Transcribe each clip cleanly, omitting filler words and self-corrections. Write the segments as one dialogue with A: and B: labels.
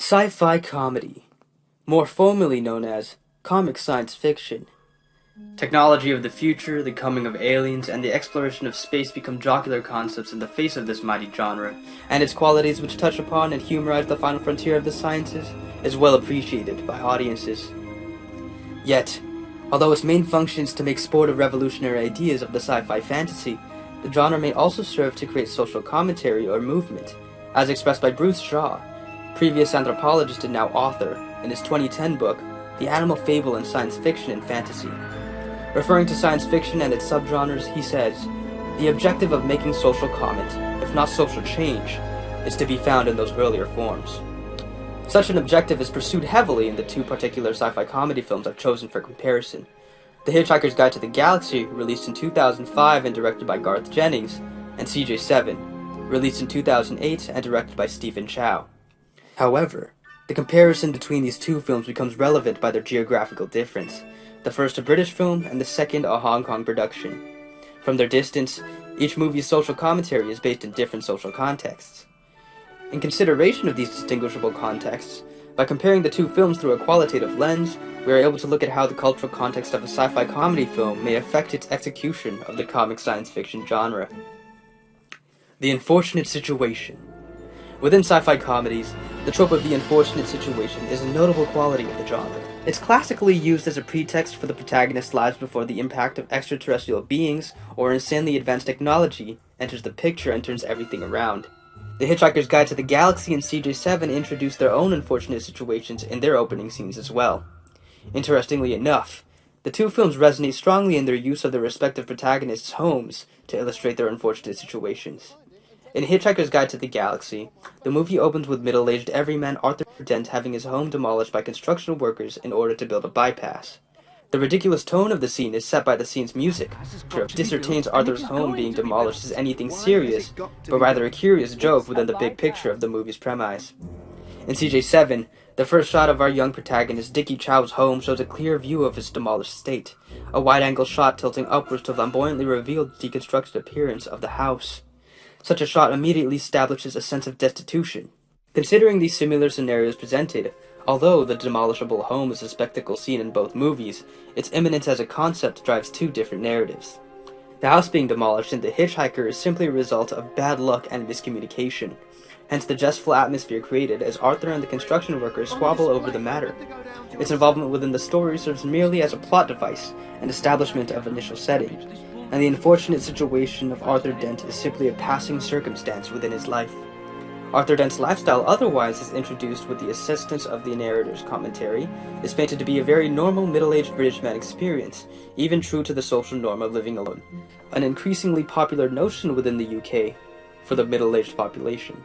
A: Sci-fi comedy, more formally known as comic science fiction. Technology of the future, the coming of aliens, and the exploration of space become jocular concepts in the face of this mighty genre, and its qualities, which touch upon and humorize the final frontier of the sciences, is well appreciated by audiences. Yet, although its main function is to make sport of revolutionary ideas of the sci-fi fantasy, the genre may also serve to create social commentary or movement, as expressed by Bruce Shaw, previous anthropologist and now author, in his 2010 book, The Animal Fable in Science Fiction and Fantasy. Referring to science fiction and its subgenres, he says, "The objective of making social comment, if not social change, is to be found in those earlier forms." Such an objective is pursued heavily in the two particular sci-fi comedy films I've chosen for comparison. The Hitchhiker's Guide to the Galaxy, released in 2005 and directed by Garth Jennings, and CJ7, released in 2008 and directed by Stephen Chow. However, the comparison between these two films becomes relevant by their geographical difference, the first a British film and the second a Hong Kong production. From their distance, each movie's social commentary is based in different social contexts. In consideration of these distinguishable contexts, by comparing the two films through a qualitative lens, we are able to look at how the cultural context of a sci-fi comedy film may affect its execution of the comic science fiction genre. The unfortunate situation. Within sci-fi comedies, the trope of the unfortunate situation is a notable quality of the genre. It's classically used as a pretext for the protagonist's lives before the impact of extraterrestrial beings or insanely advanced technology enters the picture and turns everything around. The Hitchhiker's Guide to the Galaxy and CJ7 introduced their own unfortunate situations in their opening scenes as well. Interestingly enough, the two films resonate strongly in their use of their respective protagonists' homes to illustrate their unfortunate situations. In Hitchhiker's Guide to the Galaxy, the movie opens with middle-aged everyman Arthur Dent having his home demolished by construction workers in order to build a bypass. The ridiculous tone of the scene is set by the scene's music, which discertains Arthur's home being demolished as anything serious, but rather a curious joke within the big picture of the movie's premise. In CJ7, the first shot of our young protagonist Dickie Chow's home shows a clear view of his demolished state, a wide-angle shot tilting upwards to flamboyantly reveal the deconstructed appearance of the house. Such a shot immediately establishes a sense of destitution. Considering these similar scenarios presented, although the demolishable home is a spectacle seen in both movies, its imminence as a concept drives two different narratives. The house being demolished in The Hitchhiker is simply a result of bad luck and miscommunication, hence the jestful atmosphere created as Arthur and the construction workers squabble over the matter. Its involvement within the story serves merely as a plot device and establishment of initial setting, and the unfortunate situation of Arthur Dent is simply a passing circumstance within his life. Arthur Dent's lifestyle otherwise is introduced with the assistance of the narrator's commentary, is painted to be a very normal middle-aged British man experience, even true to the social norm of living alone, an increasingly popular notion within the UK for the middle-aged population.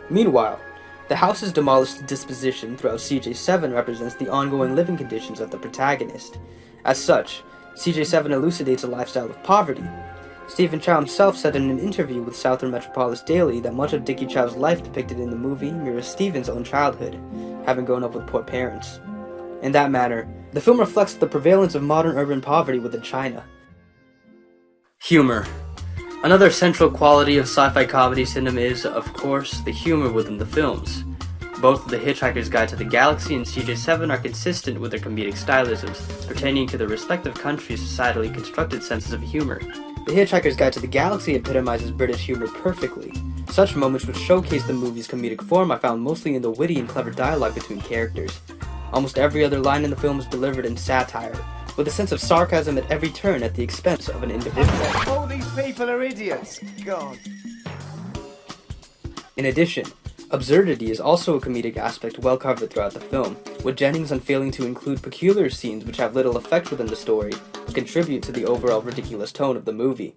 A: Meanwhile, the house's demolished disposition throughout CJ7 represents the ongoing living conditions of the protagonist. As such, CJ7 elucidates a lifestyle of poverty. Stephen Chow himself said in an interview with Southern Metropolis Daily that much of Dickie Chow's life depicted in the movie mirrors Stephen's own childhood, having grown up with poor parents. In that manner, the film reflects the prevalence of modern urban poverty within China. Humor. Another central quality of sci-fi comedy cinema is, of course, the humor within the films. Both The Hitchhiker's Guide to the Galaxy and CJ7 are consistent with their comedic stylisms, pertaining to their respective countries' societally constructed senses of humor. The Hitchhiker's Guide to the Galaxy epitomizes British humor perfectly. Such moments which showcase the movie's comedic form are found mostly in the witty and clever dialogue between characters. Almost every other line in the film is delivered in satire, with a sense of sarcasm at every turn at the expense of an individual.
B: All these people are idiots. God.
A: In addition, absurdity is also a comedic aspect well covered throughout the film, with Jennings unfailing to include peculiar scenes which have little effect within the story, but contribute to the overall ridiculous tone of the movie.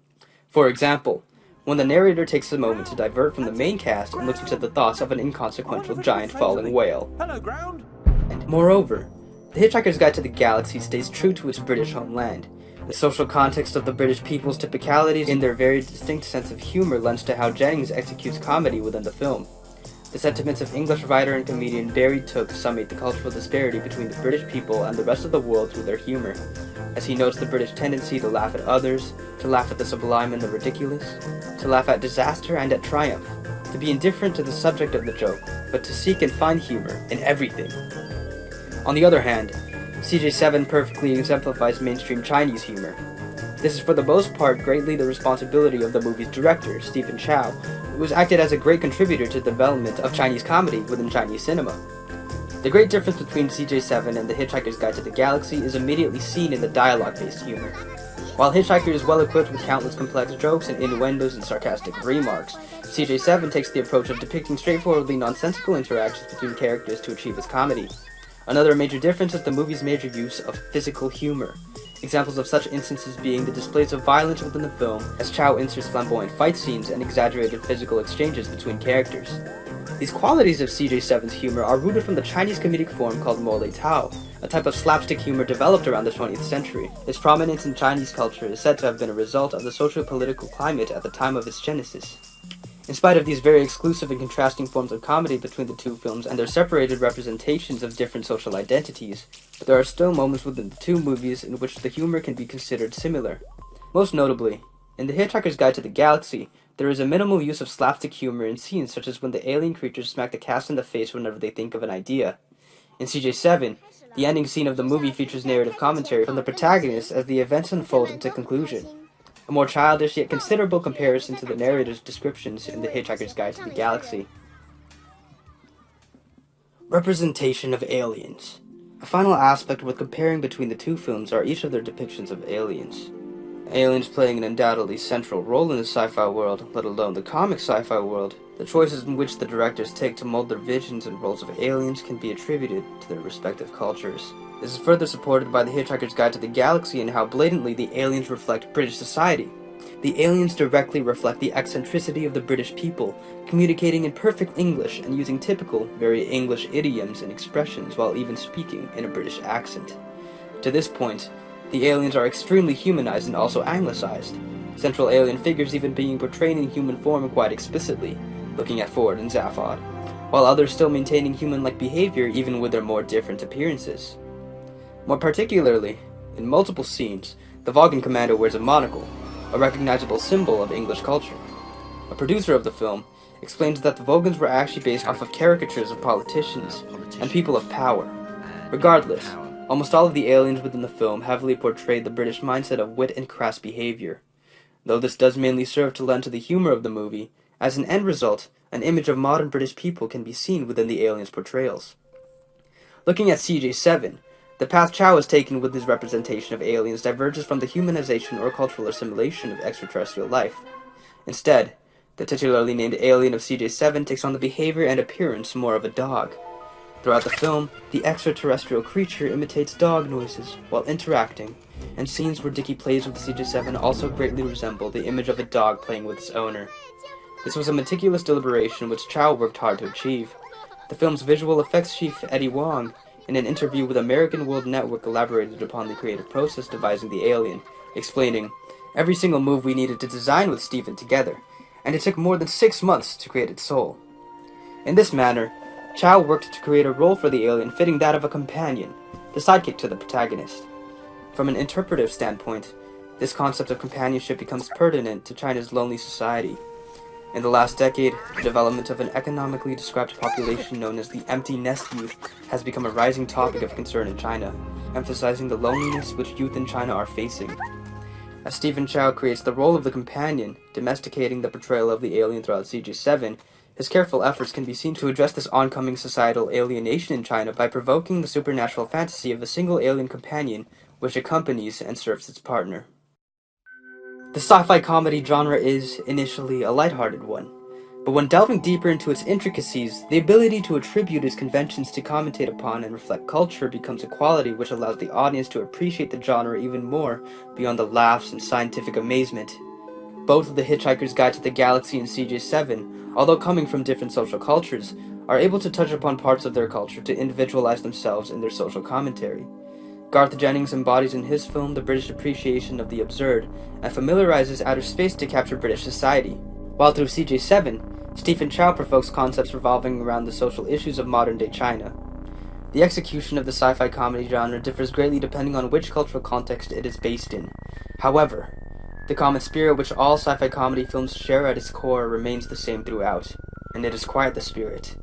A: For example, when the narrator takes a moment to divert from the main cast and looks into the thoughts of an inconsequential giant falling whale.
B: Hello, ground.
A: And moreover, The Hitchhiker's Guide to the Galaxy stays true to its British homeland. The social context of the British people's typicalities in their very distinct sense of humor lends to how Jennings executes comedy within the film. The sentiments of English writer and comedian Barry Took summate the cultural disparity between the British people and the rest of the world through their humor, as he notes the British tendency to laugh at others, to laugh at the sublime and the ridiculous, to laugh at disaster and at triumph, to be indifferent to the subject of the joke, but to seek and find humor in everything. On the other hand, CJ7 perfectly exemplifies mainstream Chinese humor. This is for the most part greatly the responsibility of the movie's director, Stephen Chow, who has acted as a great contributor to the development of Chinese comedy within Chinese cinema. The great difference between CJ7 and The Hitchhiker's Guide to the Galaxy is immediately seen in the dialogue-based humor. While Hitchhiker is well equipped with countless complex jokes and innuendos and sarcastic remarks, CJ7 takes the approach of depicting straightforwardly nonsensical interactions between characters to achieve its comedy. Another major difference is the movie's major use of physical humor. Examples of such instances being the displays of violence within the film, as Chow inserts flamboyant fight scenes and exaggerated physical exchanges between characters. These qualities of CJ7's humor are rooted from the Chinese comedic form called mo lei tao, a type of slapstick humor developed around the 20th century. Its prominence in Chinese culture is said to have been a result of the socio-political climate at the time of its genesis. In spite of these very exclusive and contrasting forms of comedy between the two films and their separated representations of different social identities, there are still moments within the two movies in which the humor can be considered similar. Most notably, in The Hitchhiker's Guide to the Galaxy, there is a minimal use of slapstick humor in scenes such as when the alien creatures smack the cast in the face whenever they think of an idea. In CJ7, the ending scene of the movie features narrative commentary from the protagonist as the events unfold into conclusion. A more childish yet considerable comparison to the narrator's descriptions in The Hitchhiker's Guide to the Galaxy. Representation of aliens. A final aspect worth comparing between the two films are each of their depictions of aliens. Aliens playing an undoubtedly central role in the sci-fi world, let alone the comic sci-fi world, the choices in which the directors take to mold their visions and roles of aliens can be attributed to their respective cultures. This is further supported by The Hitchhiker's Guide to the Galaxy and how blatantly the aliens reflect British society. The aliens directly reflect the eccentricity of the British people, communicating in perfect English and using typical, very English idioms and expressions while even speaking in a British accent. To this point, the aliens are extremely humanized and also anglicized, central alien figures even being portrayed in human form quite explicitly, looking at Ford and Zaphod, while others still maintaining human-like behavior even with their more different appearances. More particularly, in multiple scenes, the Vogan Commando wears a monocle, a recognizable symbol of English culture. A producer of the film explains that the Vogans were actually based off of caricatures of politicians and people of power. Regardless, almost all of the aliens within the film heavily portrayed the British mindset of wit and crass behavior. Though this does mainly serve to lend to the humor of the movie, as an end result, an image of modern British people can be seen within the aliens' portrayals. Looking at CJ7, the path Chow has taken with his representation of aliens diverges from the humanization or cultural assimilation of extraterrestrial life. Instead, the titularly named alien of CJ7 takes on the behavior and appearance more of a dog. Throughout the film, the extraterrestrial creature imitates dog noises while interacting, and scenes where Dickie plays with CJ7 also greatly resemble the image of a dog playing with its owner. This was a meticulous deliberation which Chow worked hard to achieve. The film's visual effects chief Eddie Wong, in an interview with American World Network, elaborated upon the creative process devising the alien, explaining, "Every single move we needed to design with Stephen together, and it took more than 6 months to create its soul." In this manner, Chow worked to create a role for the alien fitting that of a companion, the sidekick to the protagonist. From an interpretive standpoint, this concept of companionship becomes pertinent to China's lonely society. In the last decade, the development of an economically described population known as the empty nest youth has become a rising topic of concern in China, emphasizing the loneliness which youth in China are facing. As Stephen Chow creates the role of the companion, domesticating the portrayal of the alien throughout CJ7, his careful efforts can be seen to address this oncoming societal alienation in China by provoking the supernatural fantasy of a single alien companion which accompanies and serves its partner. The sci-fi comedy genre is, initially, a lighthearted one, but when delving deeper into its intricacies, the ability to attribute its conventions to commentate upon and reflect culture becomes a quality which allows the audience to appreciate the genre even more beyond the laughs and scientific amazement. Both of The Hitchhiker's Guide to the Galaxy and CJ7, although coming from different social cultures, are able to touch upon parts of their culture to individualize themselves in their social commentary. Garth Jennings embodies in his film the British appreciation of the absurd, and familiarizes outer space to capture British society, while through CJ7, Stephen Chow provokes concepts revolving around the social issues of modern-day China. The execution of the sci-fi comedy genre differs greatly depending on which cultural context it is based in. However, the common spirit which all sci-fi comedy films share at its core remains the same throughout, and it is quite the spirit